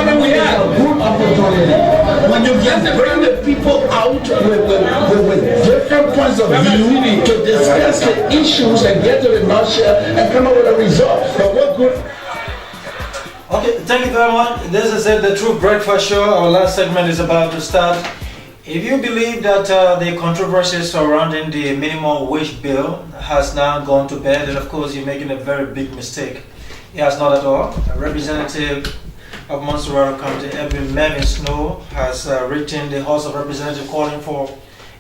wherever we are. Good opportunity. When you get to bring the people out With different points of view to discuss the issues and get to the nutshell and come up with a result. But what good? Okay, thank you very much. This is it, the True Breakfast Show. Our last segment is about to start. If you believe that the controversy surrounding the minimum wage bill has now gone to bed, then of course you're making a very big mistake. It has not at all. A representative of Montserrado County, Edwin Snowe, has written the House of Representatives calling for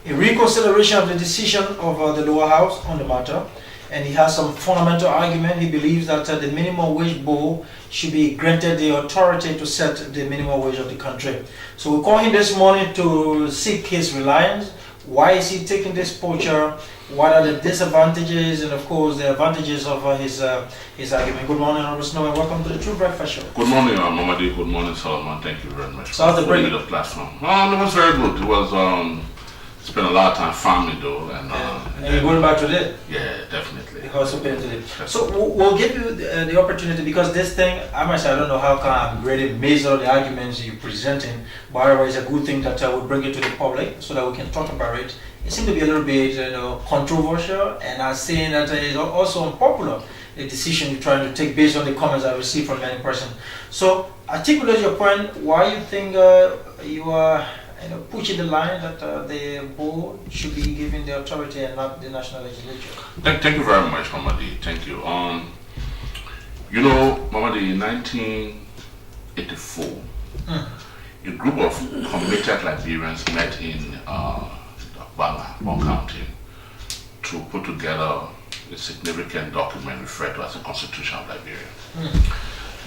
a reconsideration of the decision of the lower house on the matter. And he has some fundamental argument. He believes that the minimum wage board should be granted the authority to set the minimum wage of the country. So we call him this morning to seek his reliance. Why is he taking this posture? What are the disadvantages and of course the advantages of his argument? Good morning, Honorable Snowe, and welcome to the True Breakfast Show. Good morning, Mamadi. Good morning, Solomon. Thank you very much So how's the break? the platform. It was very good. It was spent a lot of time farming though, and you're going back to it? yeah, definitely. Also pay to it. So we'll give you the opportunity, because this thing, I must say, I don't know how come I'm really amazed at the arguments you're presenting, but however, it's a good thing that we'll bring it to the public so that we can talk about it. It seems to be a little bit controversial, and I'm saying that it is also unpopular, the decision you're trying to take based on the comments I received from many persons. So articulate your point, why you think you are pushing the line that the board should be given the authority and not the national legislature. Thank you very much, Mamadi. Thank you. Mamadi, in 1984, a group of committed Liberians met in Banga, County, to put together a significant document referred to as the Constitution of Liberia.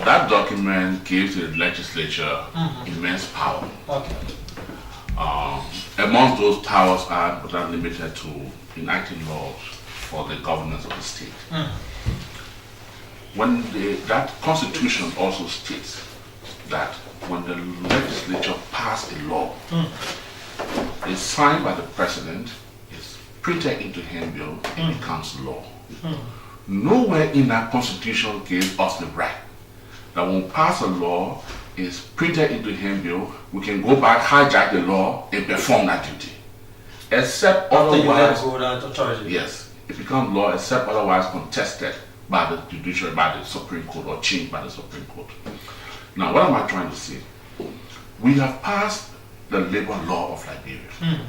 That document gives the legislature immense power. Okay. Amongst those powers are but are limited to enacting laws for the governance of the state. When that constitution also states that when the legislature passed a law, it's signed by the president, it's printed into handbill, it becomes law. Nowhere in that constitution gives us the right that when we pass a law, is printed into handbill, we can go back, hijack the law, and perform that duty. Except otherwise, yes, it becomes law except otherwise contested by the judiciary, by the Supreme Court, or changed by the Supreme Court. Now, what am I trying to say? We have passed the labor law of Liberia.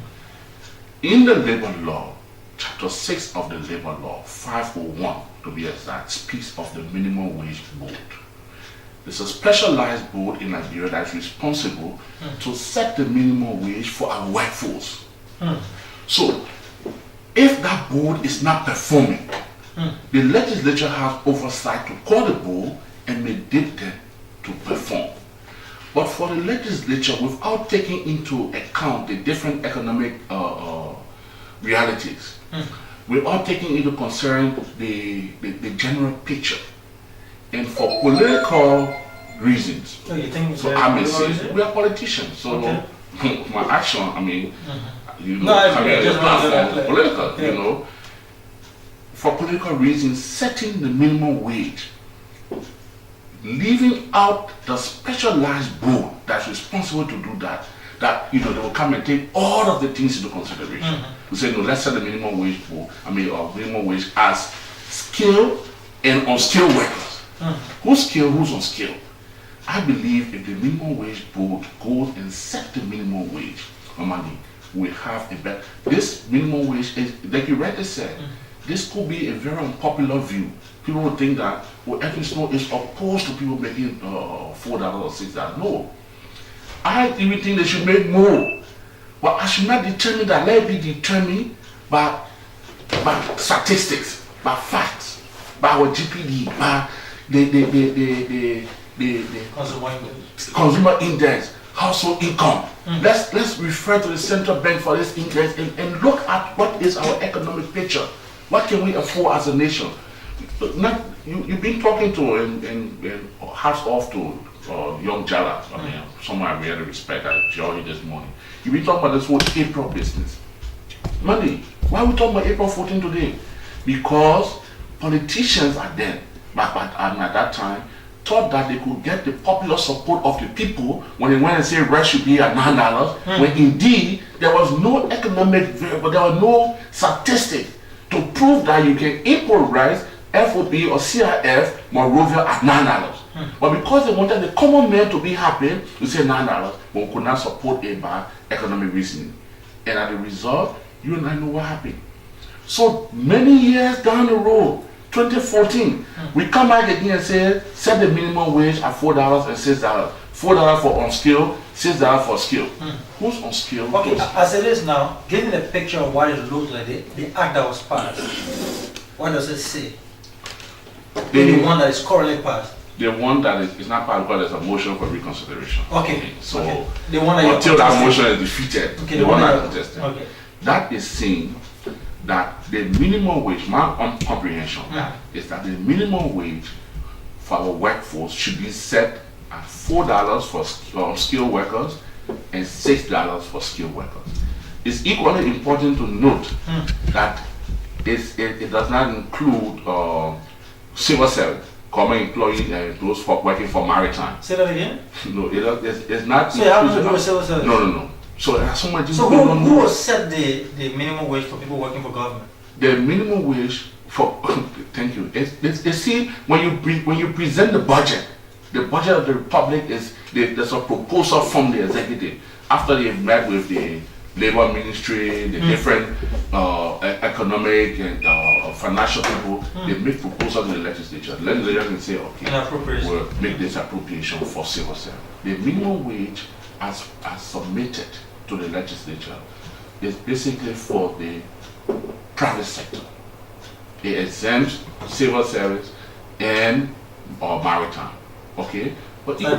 In the labor law, chapter 6 of the labor law, 501 to be exact, speaks of the minimum wage board. There's a specialized board in Nigeria that is responsible to set the minimum wage for our workforce. So, if that board is not performing, the legislature has oversight to call the board and mandate them to perform. But for the legislature, without taking into account the different economic realities, without taking into concern the general picture, and for political reasons, so I may say we are politicians. So my action, political, for political reasons, setting the minimum wage, leaving out the specialized board that's responsible to do that. They will come and take all of the things into consideration. We say no, let's set the minimum wage board. Minimum wage as skilled and unskilled workers. Who's skilled, who's unskilled? I believe if the minimum wage board goes and set the minimum wage money, we have a better. This minimum wage is, like you rightly said, this could be a very unpopular view. People would think that Edwin Snowe is opposed to people making $4 or $6. No, I even think they should make more, but I should not determine that. Let it be determined by statistics, by facts, by our GPD, by the consumer index, household income. Let's refer to the central bank for this index and look at what is our economic picture. What can we afford as a nation? You've been talking to and hats off to young Jala. Someone I really respect. I joined this morning. You've been talking about this whole April business. Money. Why are we talking about April 14 today? Because politicians are then, but at that time, thought that they could get the popular support of the people when they went and said rice should be at $9, when indeed there was no economic, there was no statistic to prove that you can import rice, FOB or CIF, Monrovia at $9. But because they wanted the common man to be happy, we say $9, but we could not support it by economic reasoning. And as a result, you and I know what happened. So many years down the road, 2014, we come back again and say, set the minimum wage at $4 and $6. $4 for unskilled, $6 for skilled. Who's unskilled? Okay, as it is now, giving a picture of what it looks like, the act that was passed, what does it say? The one that is currently passed. The one that is not passed because there's a motion for reconsideration. Okay. So okay. The one that until that motion is defeated, okay, the one that is contested. Okay. That is saying that the minimum wage, my comprehension is that the minimum wage for our workforce should be set at $4 for skilled workers and $6 for skilled workers. It's equally important to note that it does not include civil service, common employees, and those working for maritime. Say that again? No, it's not. So you have to do with civil service? No. So there's so much. So who will set the minimum wage for people working for government? The minimum wage for thank you. It's see when you present the budget of the republic there's a proposal from the executive after they've met with the labor ministry, the different economic and financial people. They make proposals to the legislature. The legislature can say, okay, we'll make this appropriation for civil service. The minimum wage as submitted to the legislature is basically for the private sector. It exempts civil service and maritime. Okay? But okay.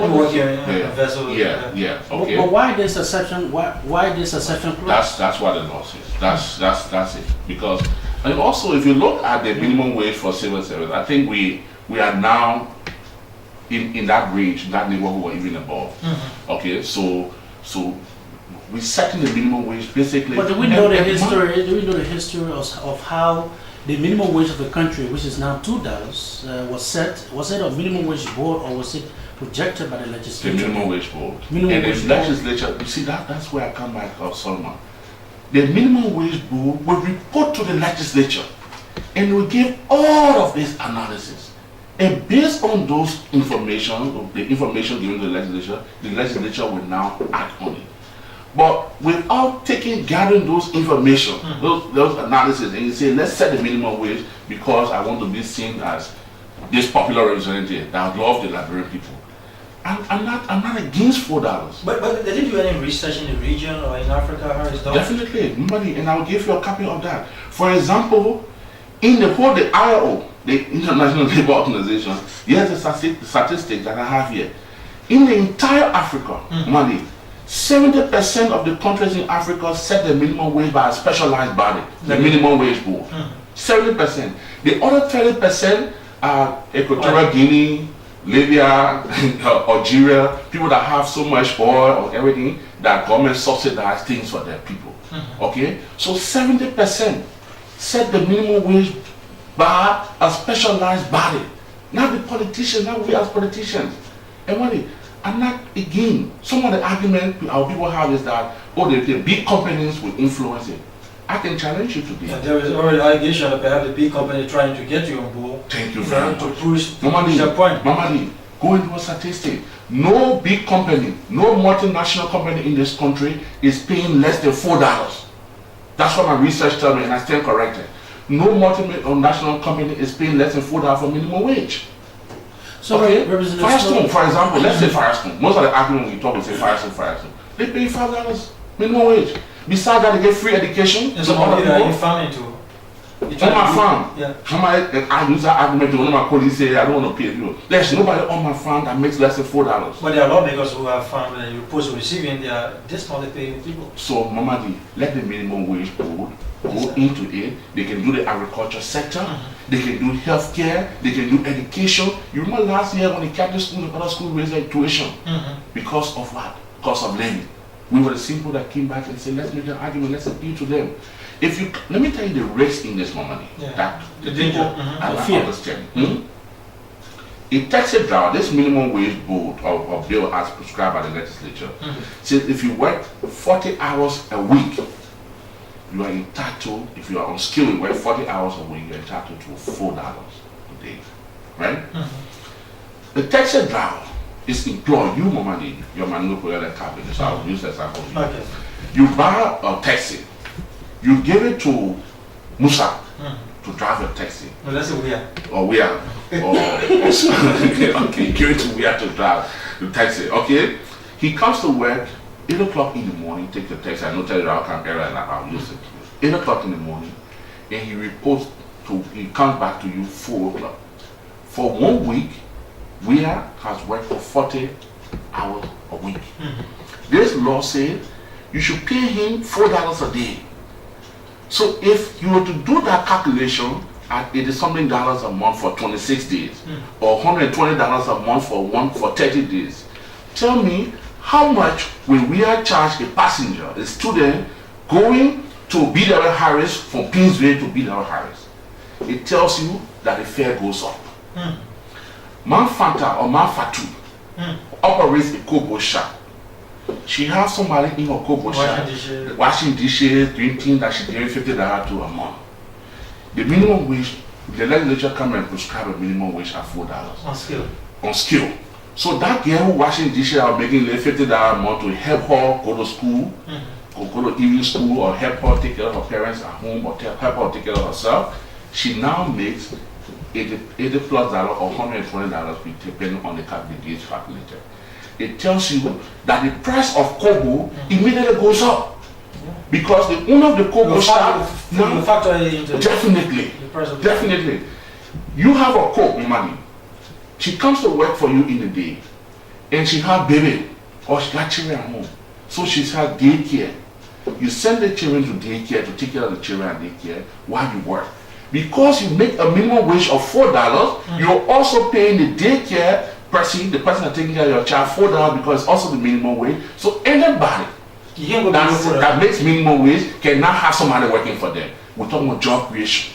But why this exception? Why this exception clause? That's what the law says. That's it. Because and also if you look at the minimum wage for civil service, I think we are now in that range, in that neighborhood or even above. Okay, so we setting the minimum wage basically. But do we know the history? Do we know the history of how the minimum wage of the country, which is now $2, was set? Was it a minimum wage board or was it projected by the legislature? The minimum wage board. And the legislature, you see that's where I come back of Solomon. The minimum wage board will report to the legislature and will give all of this analysis. And based on those information, the information given to the legislature will now act on it. But without gathering those information, those analysis, and you say, let's set the minimum wage because I want to be seen as this popular representative that love the Liberian people. I'm not against $4. But they didn't do any research in the region or in Africa how it's done? Definitely, money, and I'll give you a copy of that. For example, in the ILO, the International Labour Organization, here's the statistic that I have here. In the entire Africa, money, 70% of the countries in Africa set the minimum wage by a specialized body, the minimum wage board. 70%. The other 30% are Equatorial Guinea, Libya, Algeria, people that have so much oil or everything that government subsidize things for their people. Okay? So 70% set the minimum wage by a specialized body. Not the politicians, not we as politicians. And money. I'm not again. Some of the argument our people have is that the big companies will influence it. I can challenge you today. And there is already allegation that perhaps the big company trying to get you on board. Thank you very much. To push your point. Mamadi, go into a statistic. No big company, no multinational company in this country is paying less than $4. That's what my research tells me, and I stand corrected. No multinational company is paying less than $4 for minimum wage. So okay, Firestone, for example, let's say Firestone. Most of the argument we talk, we say Firestone. They pay $5 minimum wage. Besides that, they get free education. And some of you are in farming too. On my farm, I use that argument to one of my colleagues say, I don't want to pay you. There's nobody on my farm that makes less than $4. But there are lawmakers who have farm and you're supposed to receiving their dismally paying people. So, Mamadi, let the minimum wage board go into it. They can do the agriculture sector, they can do healthcare, they can do education. You remember last year when the Catholic schools and other schools raised their tuition? Because of what? Because of levy. We were the simple that came back and said, let's make an argument, let's appeal to them. Let me tell you the risk in this moment that the people are not understanding. A taxi driver, this minimum wage board or bill as prescribed by the legislature, says if you work 40 hours a week, you are entitled, if you are unskilled, you work 40 hours a week, you're entitled to $4 a day, right? The taxi driver is employed, you Momadi, your manipulator cabinet, so I'll use that example. Okay. You buy a taxi, you give it to Musa to drive a taxi. Well, that's a weird. Or we are, okay, give it to we have to drive the taxi. Okay, he comes to work 8 o'clock in the morning. Take the taxi. I know tell you I'll come here and I'll use it. 8 o'clock in the morning, and he comes back to you 4 o'clock. For 1 week, we has worked for 40 hours a week. This law says you should pay him $4 a day. So if you were to do that calculation at $80-something a month for 26 days, or $120 a month for 30 days, tell me how much will we charge a passenger, a student, going to BW Harris from Pinsville to BW Harris? It tells you that the fare goes up. Manfanta or Manfatu operates a Kobo shop. She has somebody in her Kobo shop washing dishes, doing things that she gave $50 to a month. The minimum wage, the legislature come and prescribe a minimum wage at $4. On skill. So that girl who washing dishes or making $50 a month to help her go to school, or go to evening school, or help her take care of her parents at home, or help her take care of herself, she now makes $80 plus or $120 depending on the gauge calculator. It tells you that the price of Kobo immediately goes up. Because the owner of the Kobo shop now definitely. You have a Kobo money. She comes to work for you in the day, and she has baby or she got children at home. So she has daycare. You send the children to daycare to take care of the children at daycare while you work. Because you make a minimum wage of $4, you're also paying the daycare person, the person that's taking care of your child, $4 because it's also the minimum wage. So anybody that makes minimum wage can now have somebody working for them. We're talking about job creation.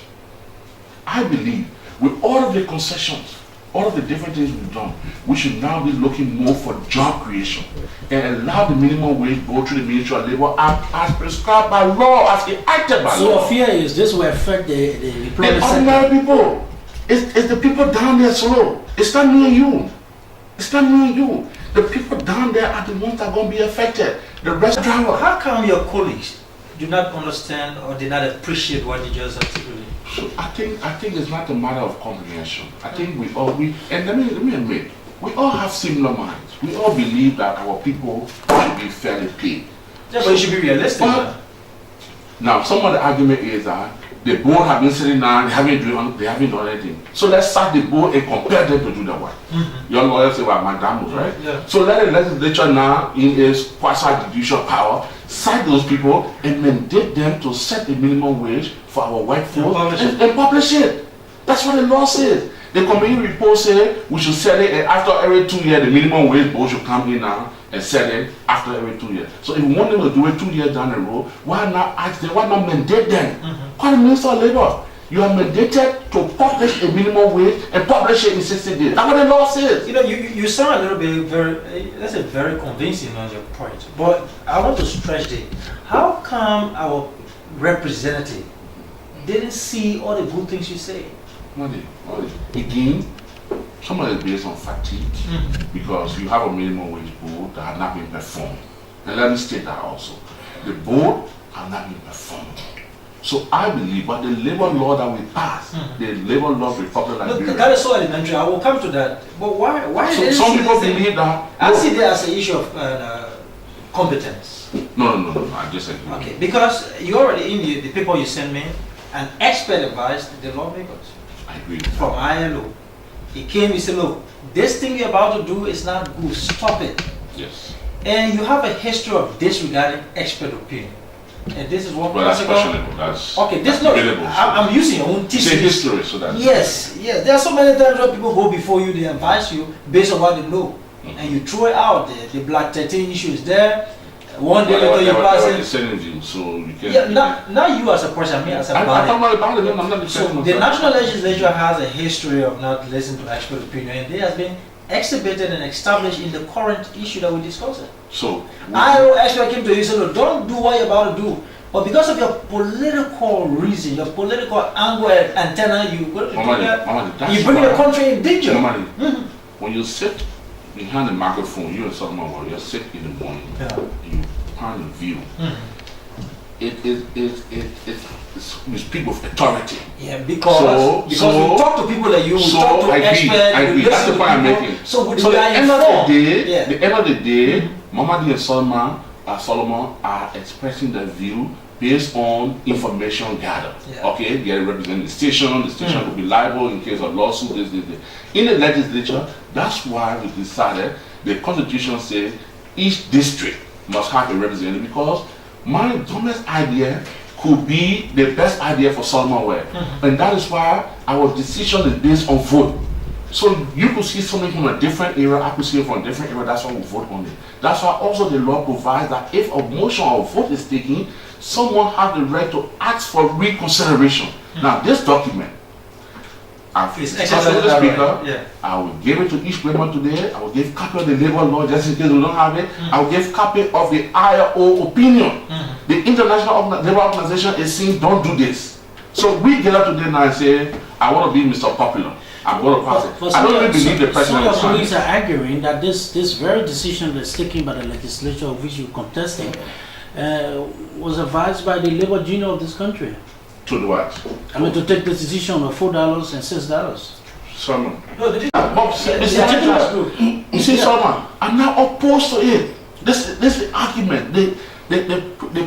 I believe with all of the concessions, all of the different things we've done, we should now be looking more for job creation and allow the minimum wage go through the Ministry of Labor as prescribed by law, as enacted by law. So your fear is this will affect the employment sector? Ordinary people. It's the people down there slow. It's not me and you. It's not me and you. The people down there are the ones that are going to be affected. The rest driver. How come your colleagues do not understand or do not appreciate what you just articulated? So I think it's not a matter of comprehension. I think and let me admit, we all have similar minds. We all believe that our people should be fairly paid. Yeah, but you should be realistic. Now, some of the argument is that the board have been sitting down, they haven't done anything. So let's sack the board and compare them to do the work. Your lawyers say, well, McDonald's, right? Yeah. So let the legislature now, in its quasi-judicial power, sack those people and mandate them to set the minimum wage for our workforce and publish it. That's what the law says. The committee report says we should set it, and after every 2 years, the minimum wage board should come in now and set it after every 2 years. So if we want them to do it 2 years down the road, why not ask them, why not mandate them? Call the Minister of Labor. You are mandated to publish a minimum wage and publish it in 60 days. That's what the law says. You know, you sound a little bit very convincing on your point. But I want to stretch it. How come our representative didn't see all the good things you say? Again, some of it based on fatigue, because you have a minimum wage board that has not been performed. And let me state that also. The board has not been performed. So I believe, but the labor law that we passed, the labor law of Republic of Liberia. That is so elementary. I will come to that. But why? So some people believe that. I see that as an issue of competence. No. I disagree. Okay, because you already in the people you send me, an expert advised the lawmakers. I agree. From ILO. He came, he said, look, this thing you're about to do is not good. Stop it. Yes. And you have a history of disregarding expert opinion. And this is what that's questionable. That's okay. This that's debatable, I'm using your own teaching. history, so that yes. There are so many times where people go before you, they advise you based on what they know, and you throw it out there. The Black 13 issue is there. One day later you pass it. Defending view, so you can. Yeah, now you as a person, me as a I'm body. not about it. I'm not So defending the myself. National Legislature has a history of not listening to expert opinion, and it has been exhibited and established in the current issue that we're discussing. So I know expert came to you and said, look, don't do what you're about to do. But because of your political reason, your political angle and antenna, you bring the country in danger. When you sit behind the microphone, you and someone, while you sit in the morning, you find a view. We speak with authority. Yeah, because we talk to people like you, we talk to experts. I agree. That's the point I'm making. So at the end of the day, Mamadi and Solomon are expressing their view based on information gathered. Okay, they represent the station will be liable in case of lawsuit. In the legislature, that's why we decided the constitution says each district must have a representative, because my dumbest idea could be the best idea for Solomon Way. And that is why our decision is based on vote. So you could see something from a different era, I could see it from a different era, that's why we vote on it. That's why also the law provides that if a motion or vote is taken, someone has the right to ask for reconsideration. Now this document, I've discussed with the speaker, I will give it to each member today, I will give copy of the labor law just in case we don't have it, I will give copy of the ILO opinion. The International Labor Organization is saying don't do this. So we get up today now and say, I want to be Mr. Popular. I'm going to pass it. I don't even believe the president. Some of your colleagues are arguing that this very decision that's taken by the legislature, of which you're contesting, was advised by the labor union of this country. To do what? I mean, to take the decision of $4 and $6. Solomon. No, they didn't. You see, Solomon, I'm not opposed to it. This is the argument. The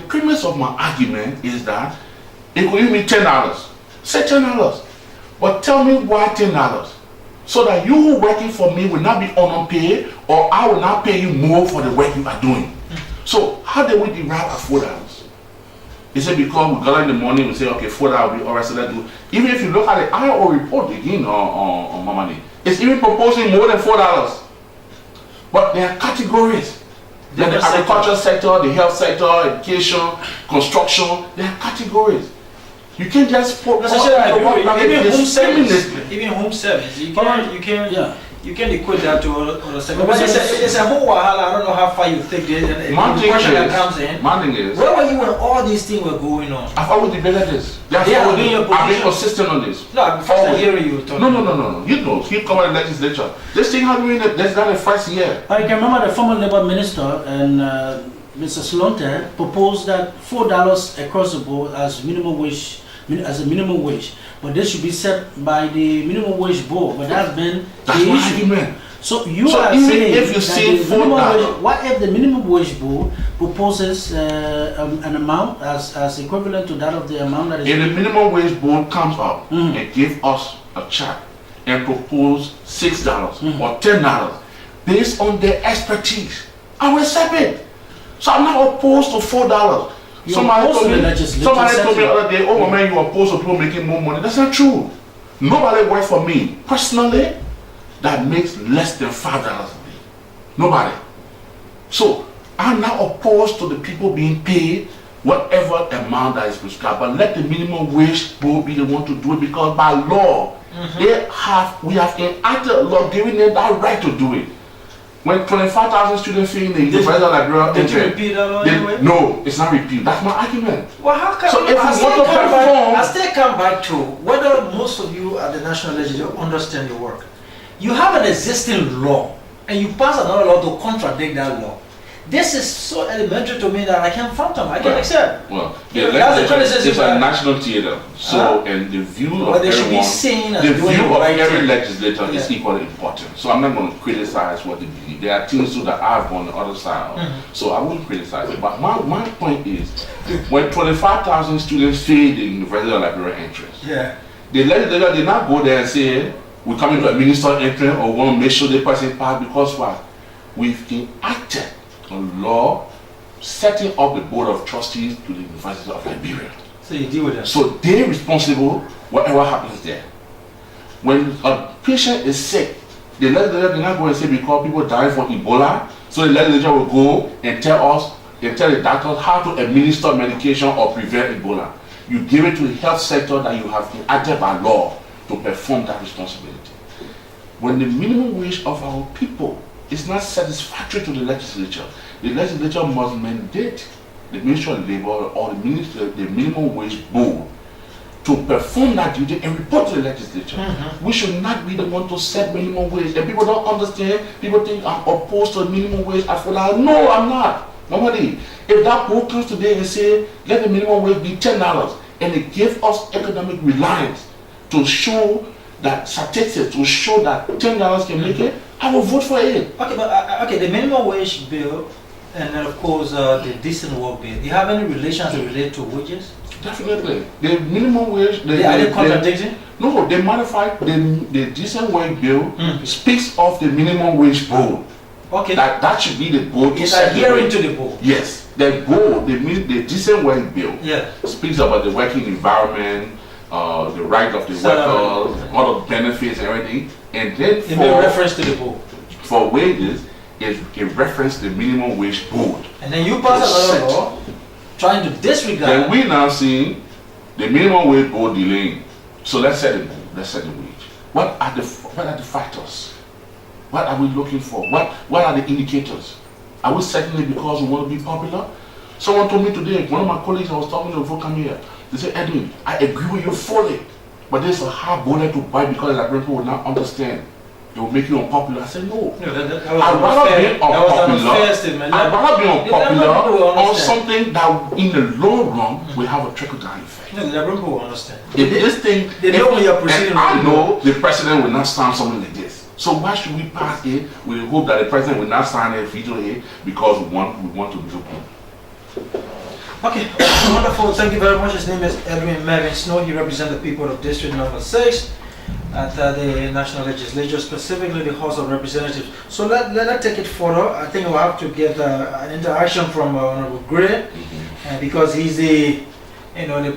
premise of my argument is that it could give me $10. Say $10. But tell me why $10? So that you working for me will not be unpaid, or I will not pay you more for the work you are doing. So how do we derive at $4? Is it because we got in the morning, we say, okay, $4 will be alright, so let's do. Even if you look at the ILO report again on Mamadi, it's even proposing more than $4. But there are categories. There are the agriculture sector, the health sector, education, construction, there are categories. You can't just put even home service. You can equate that to other sector. But it's a whole wahala. I don't know how far you think this. The question that comes in. Where were you when all these things were going on? I've always debated this. I've been consistent on this. No, I'm first hearing you talking. No. You know, he covered the legislature. This thing has been that's not the first year. I can remember the former labor minister and Mr. Slonte proposed that $4 across the board as minimum wage. As a minimum wage, but this should be set by the minimum wage board. But that's been the issue. So you are saying if you say $4, what if the minimum wage board proposes an amount as equivalent to that of the amount that is? If the minimum wage board comes up and give us a chart and propose $6 or $10 based on their expertise, I will accept it. So I'm not opposed to $4. Somebody told me the other day, oh man, you are opposed to people making more money. That's not true. Nobody works for me personally that makes less than $5 a day. Nobody. So I'm not opposed to the people being paid whatever amount that is prescribed, but let the minimum wage board be the one to do it, because by law we have enacted a law giving them that right to do it. When 25,000 students fee in the University of Liberia, did you repeat that law anyway? No, it's not repealed. That's my argument. Well, how come? So if we want to perform, I still come back to whether most of you at the National Legislature understand your work. You have an existing law, and you pass another law to contradict that law. This is so elementary to me that I can't fathom. I can't accept. Well, it's a national theater. So, and the view of every legislator is equally important. So I'm not going to criticize what they believe. There are things too that I've gone the other side. So I wouldn't criticize it. But my point is, when 25,000 students fail the University of Liberia entrance, the legislature did not go there and say, we're coming to administer entrance or want to make sure the person pass, because what? We've enacted a law setting up the board of trustees to the University of Liberia. So you deal with them. So they're responsible whatever happens there. When a patient is sick, the legislature did not go and say because people die from Ebola, so the legislature will go and tell us and tell the doctors how to administer medication or prevent Ebola. You give it to the health sector that you have enacted by law to perform that responsibility. When the minimum wage of our people is not satisfactory to the legislature must mandate the Ministry of Labor or the minimum wage board to perform that duty and report to the legislature. We should not be the one to set minimum wage. And people don't understand. People think I'm opposed to minimum wage. I feel like, no, I'm not. Nobody. If that board comes today and say, let the minimum wage be $10, and it gives us economic reliance to show that statistics, to show that $10 can make it, I will vote for it. Okay, but okay, the minimum wage bill, and then of course the decent work bill. Do you have any relations related to wages? Definitely. The minimum wage... Are they contradicting? No, they modify the decent wage bill speaks of the minimum wage board. Okay. That should be the board. It's adhering to the board. Yes. The board, the decent wage bill speaks about the working environment, the right of the workers, all the benefits and everything. And then it made reference to the board. For wages, it reference the minimum wage board. And then you pass another law trying to disregard. Then we now seeing the minimum wage board delaying. So let's set the wage. What are the factors? What are we looking for? What are the indicators? Are we setting it because we want to be popular? Someone told me today, one of my colleagues I was talking to before coming here, they said, Edwin, I agree with you fully, but there's a hard bullet to buy because that people will not understand. It will make you unpopular. I said, no. I'd rather be unpopular on something that in the long run will have a trickle-down effect. No, the people will understand. If this thing, I know the president will not sign something like this. So why should we pass it with the hope that the president will not sign it, veto it, because we want to do it? Okay, wonderful. Thank you very much. His name is Edwin Mervyn Snowe. He represents the people of District Number 6 at the National Legislature, specifically the House of Representatives. So let's take it further. I think we'll have to get an interaction from Honorable Gray, because he's the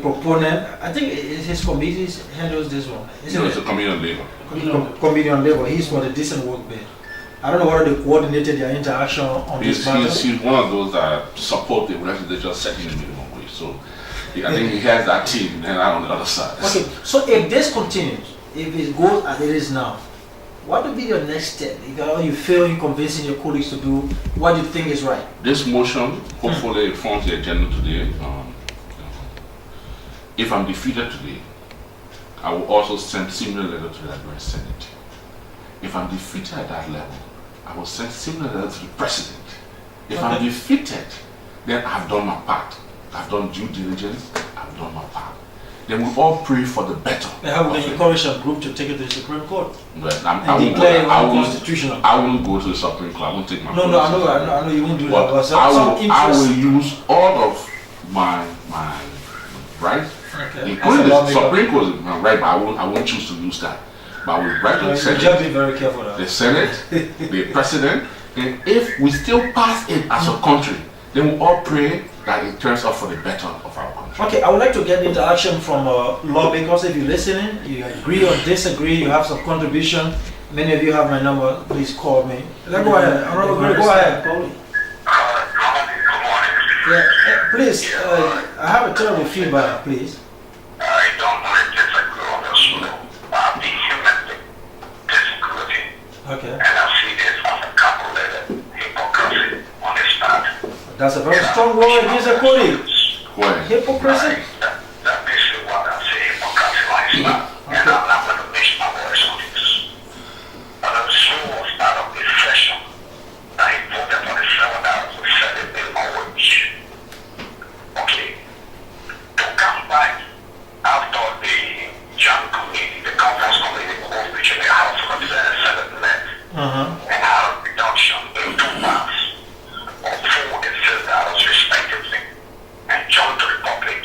proponent. I think his committee handles this one. It's a Committee on Labor. Committee on Labor. He's for the decent work bill. I don't know whether they coordinated their interaction on this matter. He's one of those that support the legislature setting the minimum wage. So I think he has that team and I'm on the other side. Okay, so if this continues, if it goes as it is now, what would be your next step? If you fail in convincing your colleagues to do what you think is right? This motion hopefully forms the agenda today. If I'm defeated today, I will also send similar letter to the Edwin Senate. If I'm defeated at that level, I will send similar letter to the President. If I'm defeated, then I've done my part. I've done due diligence, I've done my part. Then we all pray for the better. How would you encourage a group to take it to the Supreme Court? But I won't go to the Supreme Court. I won't take my No, I know you won't do that. But I will use all of my rights. Okay. Including the Supreme Court is my right, but I won't choose to use that. But I will write to the Senate, just be very careful now. the Senate, the President, and if we still pass it as a country, then we all pray that it turns out for the better of our country. Okay, I would like to get interaction from lawmakers. If you're listening, you agree or disagree, you have some contribution. Many of you have my number. Please call me. Let's go ahead. Go ahead. Yeah, please. I have a terrible feedback. Please. I don't want to disagree on this. Dehumanistic disagree. Okay. And I see this as a calculated hypocrisy on his part. That's a very strong word. He's a colleague. Why? Hypocrisy? That basically what I say, hypocrisy on his part. And I'm not going to mix my words on this. But I'm sure was part of the session that he voted for the $7 to set the minimum wage. Okay. To come back after the joint committee, the conference committee, which in the House of Representatives, Senate met, and had a reduction in 2 months of $4 and $6 respectively, and joined to the public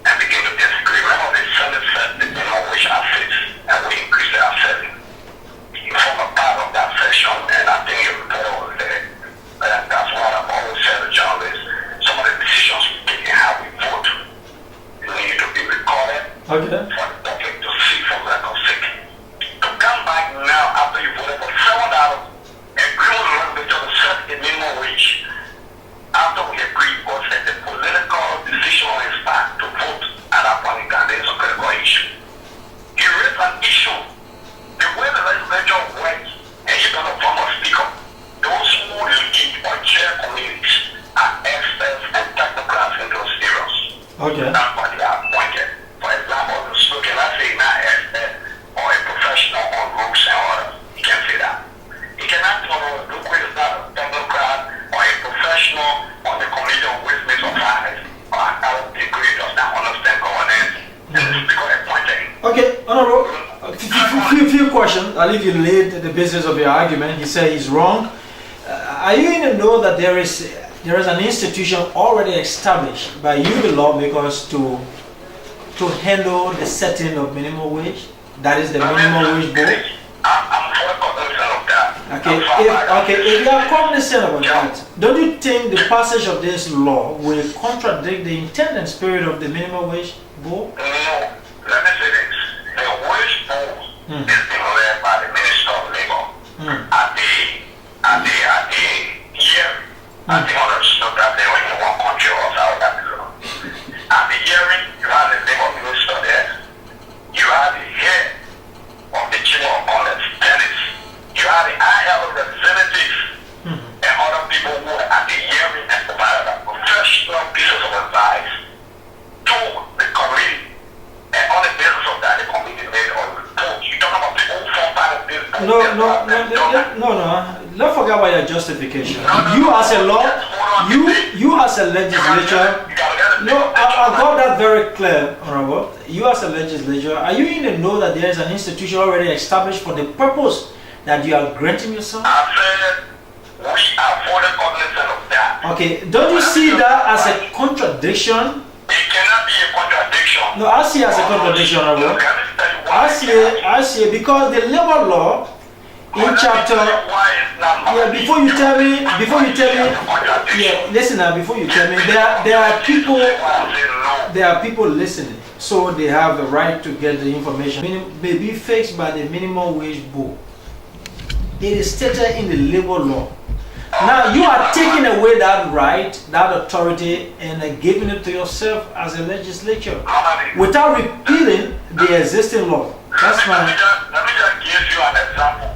and began to disagree. Remember, the Senate said the minimum wage are fixed, and we increased it at 7. You form a part of that session, and I think your report was there. And that's what I've always said to journalists. Some of the decisions we take and how we vote need to be recorded for the public to see for record sake. To come back now after you voted for $7 and agree with the legislature to set the minimum wage after we agree believe you laid the basis of your argument. He said he's wrong. Are you in the know that there is an institution already established by you, the lawmakers, to handle the setting of minimum wage? That is the minimum wage board. I'm fully cognizant of that. If you are cognizant about that, don't you think the passage of this law will contradict the intent and spirit of the minimum wage board? No, let me say this. The wage board is being led by the Minister of Labor. At the hearing, I think understood that they were in one country or South Africa. At the hearing, you had the Labor Minister there. You had the head of the Chamber of Commerce, Dennis. You had the IL representatives and other people who were at the hearing and provided a professional pieces of advice to the committee. And on the basis of that, the committee made a report. You talk about people who form part of this board. No. Don't forget about your justification. You as a law, you as a legislature. No, I got that very clear, Honorable. You as a legislature, are you in the know that there is an institution already established for the purpose that you are granting yourself? I said we are fully cognizant of that. Okay, don't you see that as a contradiction? It cannot be a contradiction. No, I see it as a contradiction, Honorable. I see it because the labor law in chapter. Yeah, before you tell me, yeah, listen now. Before you tell me, there are people listening, so they have the right to get the information. May be fixed by the minimum wage board. It is stated in the labor law. Now you are taking away that right, that authority, and giving it to yourself as a legislature without repealing the existing law. That's fine. Let me just give you an example.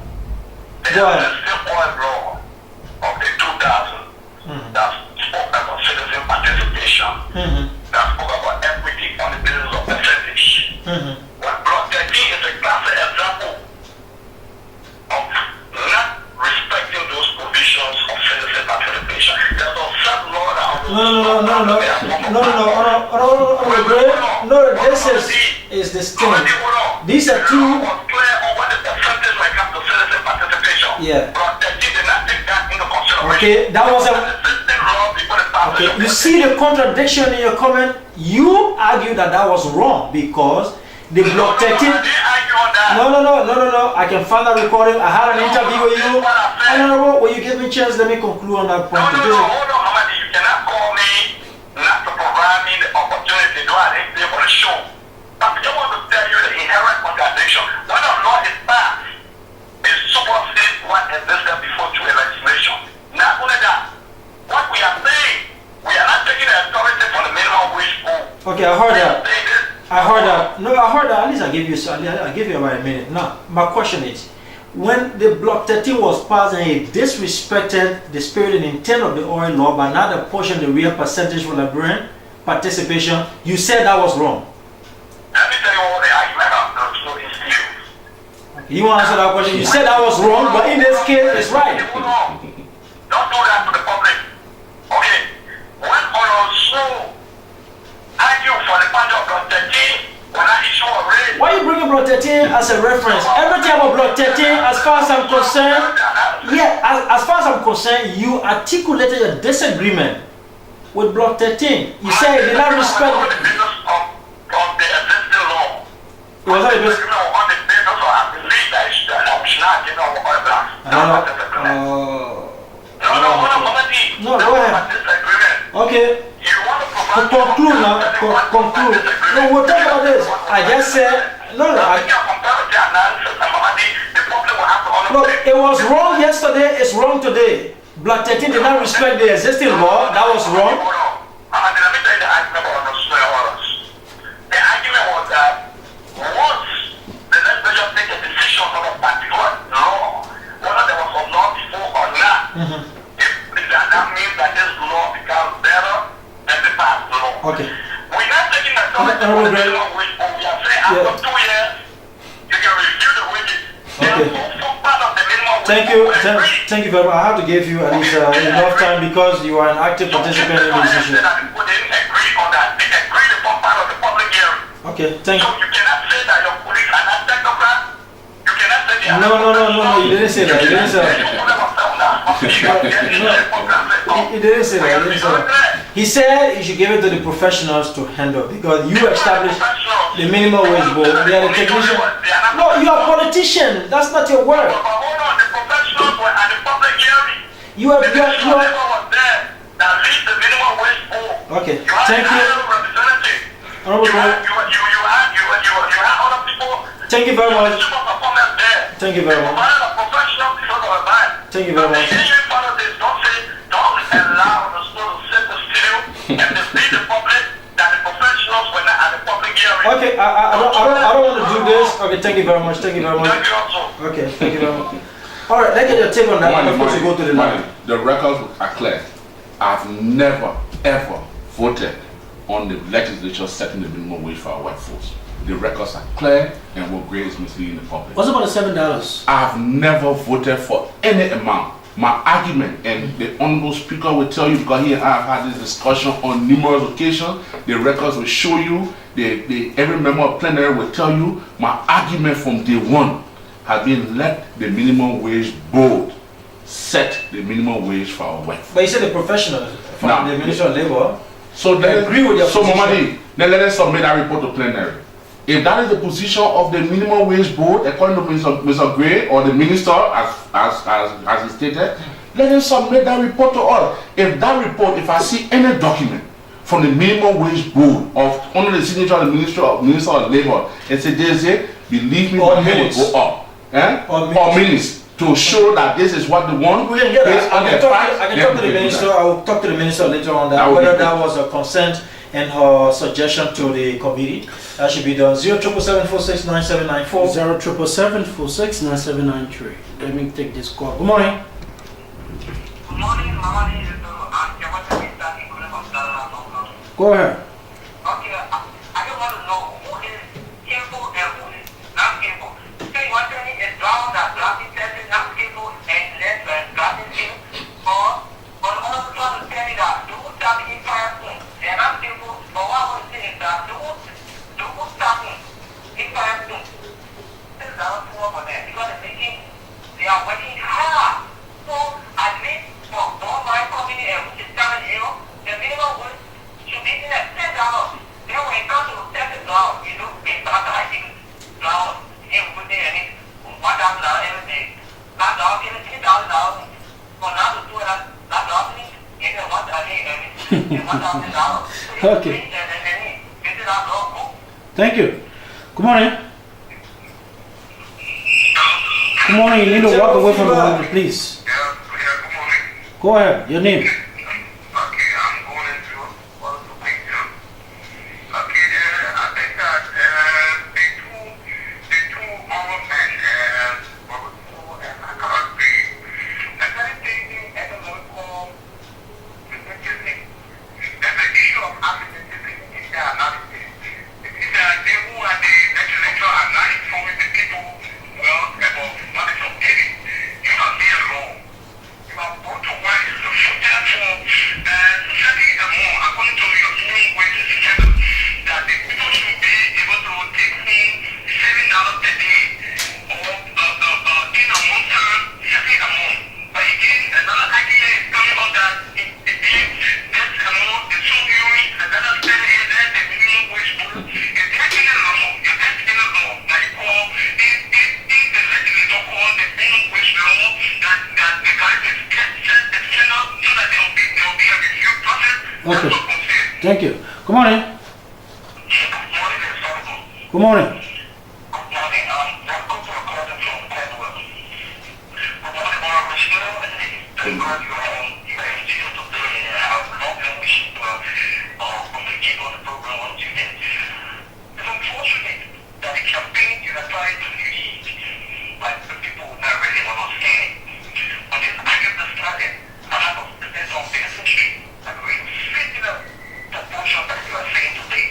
Go ahead. The state oil law of the 2000 that spoke about citizen participation, that spoke about equity on the basis of percentage. But Block 13 is a classic example of not respecting those provisions of citizen participation. There's a sub-law that No, this is the sting. These are two. Yeah. Okay, that was okay. You see the contradiction in your comment. You argue that was wrong because the Block 13. No. I can find that recording. I had an interview with you. Honorable, will you give me a chance? Let me conclude on that point. Hold on, Hamadi. You cannot call me not to provide me the opportunity to be able to show. But I just want to tell you the inherent contradiction. When a law is passed, it's supersede what existed before through a legislation. Not only that, what we are saying, we are not taking the authority from the minimum wage board. Okay, I heard that. No, I heard that. At least I give you about a minute. Now, my question is, when the Block 13 was passed and it disrespected the spirit and intent of the oil law by not apportioning the real percentage for Liberian participation, you said that was wrong. Let me tell you what the argument of those issues. You want to answer that question? You said that was wrong, but in this case, it's right. Don't do that to the public. Okay? When Snowe argue for the part of Block 13, when I issue a raise. Why you bringing Block 13 as a reference? Everything about Block 13, as far as I'm concerned, as far as I'm concerned, you articulated your disagreement with Block 13. You said you did not respect. Of the existing law. It was not a business. On the basis of I believe that I should not give no oil blocks. No, go ahead. Okay. Conclude now. Conclude. No, we'll talk about this. I just said, Look, it was wrong yesterday, it's wrong today. Block 13 did not respect the existing law, that was wrong. Let me tell you the argument about the argument was that once the legislature take a decision on a particular law, whether there was a law before or not, that means that this law becomes better than the past law. Okay. We're not taking the authority for the minimum wage, but we are saying after 2 years, you can review the wages. Okay. Part of the minimum wage. Thank you very much. I have to give you at least enough time because you are an active participant in this issue. They didn't agree on that. They agreed upon part of the public hearing. Okay, thank you. So you cannot say that your police are not technocrats. You cannot say they No, you didn't say that. You didn't say that. He didn't say that. He didn't say that. He said you should give it to the professionals to handle because you established the minimum wage board. They are the technician. No, you are a politician. That's not your work. But hold on, the professionals were at the public hearing. You are. The professional was there that leads the minimum wage board. Okay. You had Thank you. representative. Honorable You had other people. Thank you very much. Super performance there. Thank you very You much. provided a professional because of a man. Thank you very much. If you follow this, don't allow the school to sit the studio and mislead the public that the professionals were not at the public hearing. Okay, I don't want to do this. Okay, thank you very much. Thank you very much. Thank you also. Okay, thank you very much. All right, let's get your take on that. Before we go to the line. The records are clear. I've never ever voted on the legislature setting the minimum wage for our workforce. The records are clear and what grade is misleading the public. What's about the $7? I've never voted for any amount. My argument, and the honorable speaker will tell you because he and I have had this discussion on numerous occasions, the records will show you, every member of plenary will tell you, my argument from day one has been let the minimum wage board set the minimum wage for our workforce. But you said the professionals from Now, the Ministry of Labor. So I agree with your position. Mamadi, then let us submit that report to plenary. If that is the position of the minimum wage board, according to Mr. Gray or the minister, as he stated, let him submit that report to us. If that report, if I see any document from the minimum wage board of under the signature of the Minister of Labor, and say, believe me, Or the head minutes. will go up. Or Or minutes to show that this is what they want. We can get based that. on I the can facts, talk to then the we do minister. that. I will talk to the minister later on That that, would whether be that good. was a consent and her suggestion to the committee. That should be done. 077469794. 077469793. Let me take this call. Good morning. Good morning, Mama. Go ahead. Okay, I just want to know who is capable and who is not capable. Say one thing is drowned that drafting person not capable and less drafting team, or another trying to tell me that those starting person they are not capable. But what I want to say is that those starting in person, this is not poor for them because they are working hard. So at least for all my company and which is starting here, the minimum wage should be in at $10. Then when it comes to $7, you know, it's not like $6, you put in any $1,000 every day. Not $3 for now to do that, not $1,000, you know, $1,000. Okay. Thank you. Good morning. Good morning. You need to walk away from the line, please. Yeah, good morning. Go ahead. Your name. Okay, I'm going into one of the things here. Okay, I think that the two hour men, Robert Snowe and I can't agree. The very thing at the local, there's an issue of accidents in their analysis. It's that they who are the legislature are not informing the people well about what is updating. You have made wrong. You have gone to one is the footer for setting a more according to your minimum wage system that the people should be able to take home $7 per day or in a month time certain amount. But again, another idea is coming up that again this amount is so huge and then I'm telling you that the minimum wage is there any law, is there any law that you call in the legislature called the minimum wage law that the guys is set the standard so that there will be a review process. Okay. That's what I'm saying. Thank you. Good morning. Morning is horrible. Good morning. Good morning. Welcome to a call from Edwin. Good morning, Mama. Thank God you are here to play. I've not been wishing to communicate on the program on today. It's unfortunate that the campaign you are trying to lead, like the people that really understand. When this argument started, I have a presence on Facebook Street. I agree with similar proportion that you are saying today.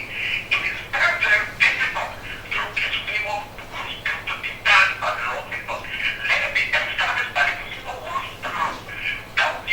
It is very, very difficult to get people to be done by the law people. Let it be established by the people who that will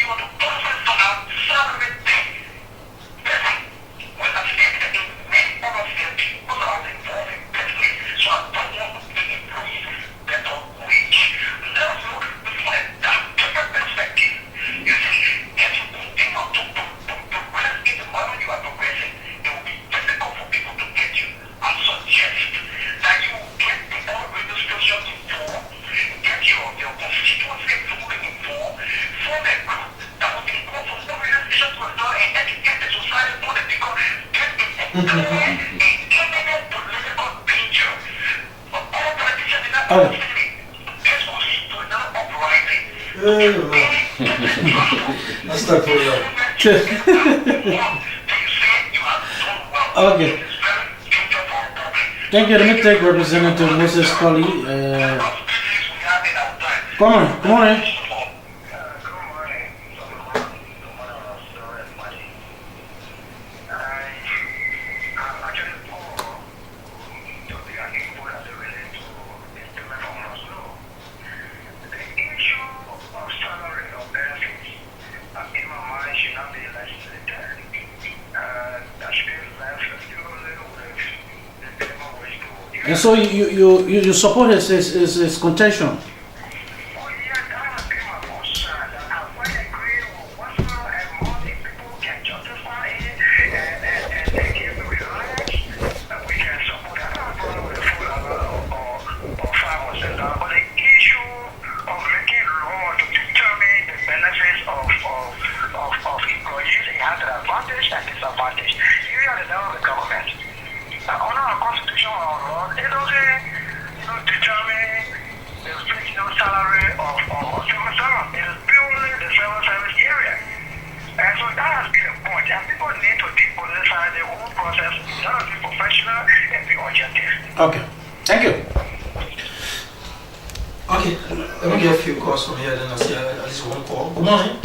political danger for all politicians in that Oh. city. This will lead to another uprising. That's not for real. Okay. Thank you. Let me take Representative Moses Colley. Come on. And so you support his contention. Okay, thank you. Okay, let me get a few calls from here, then I'll see at least one call. Good morning.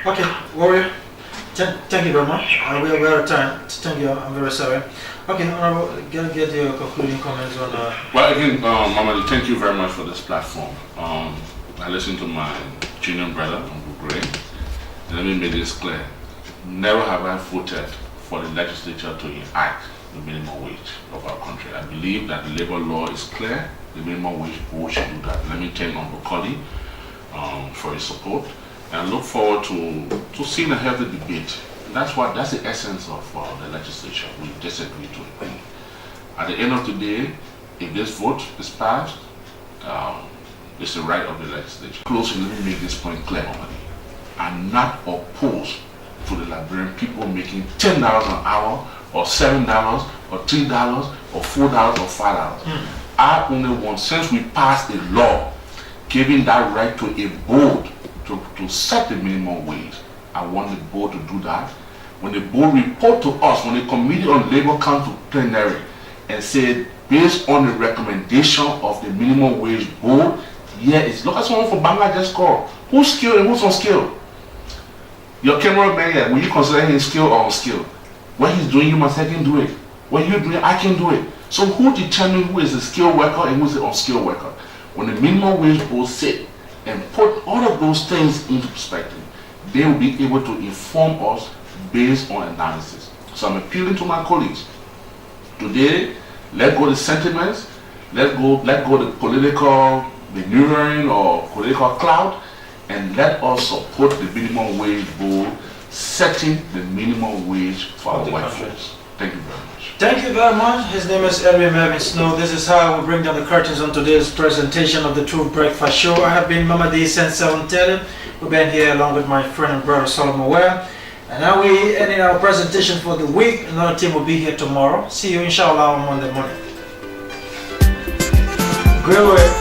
Okay, Warrior, thank you very much. We're out of time. Thank you, I'm very sorry. Okay, get your concluding comments on... Well, again, Mama, thank you very much for this platform. I listened to my junior brother, Uncle Gray, and let me make this clear. Never have I voted for the legislature to enact the minimum wage of our country. I believe that the labor law is clear. The minimum wage board should do that. Let me thank Uncle Colley for his support. And look forward to seeing a healthy debate. That's the essence of the legislature. We disagree to agree. At the end of the day, if this vote is passed, it's the right of the legislature. Closely, let me make this point clear, Momadi. I'm not opposed to the Liberian people making $10 an hour, or $7, or $3, or $4, or $5. I only want, since we passed a law giving that right to a board to set the minimum wage, I want the board to do that. When the board report to us, when the Committee on Labor comes to plenary and said, based on the recommendation of the minimum wage board, look at someone from Bangladesh called. Who's skilled and who's unskilled? Your cameraman here, will you consider him skilled or unskilled? What he's doing, you must let him do it. What you're doing, I can do it. So who determines who is a skilled worker and who is an unskilled worker? When the minimum wage board sit and put all of those things into perspective, they will be able to inform us based on analysis. So I'm appealing to my colleagues. Today, let go the sentiments, let go the political maneuvering or political cloud, and let us support the minimum wage board setting the minimum wage for our workforce. Thank you very much. Thank you very much. His name is Edwin Snowe. This is how we bring down the curtains on today's presentation of the True Breakfast Show. I have been Mama D Sense7 Telling. We've been here along with my friend and brother Solomon Ware. And now we ending our presentation for the week. Another team will be here tomorrow. See you inshallah on Monday morning. Great work.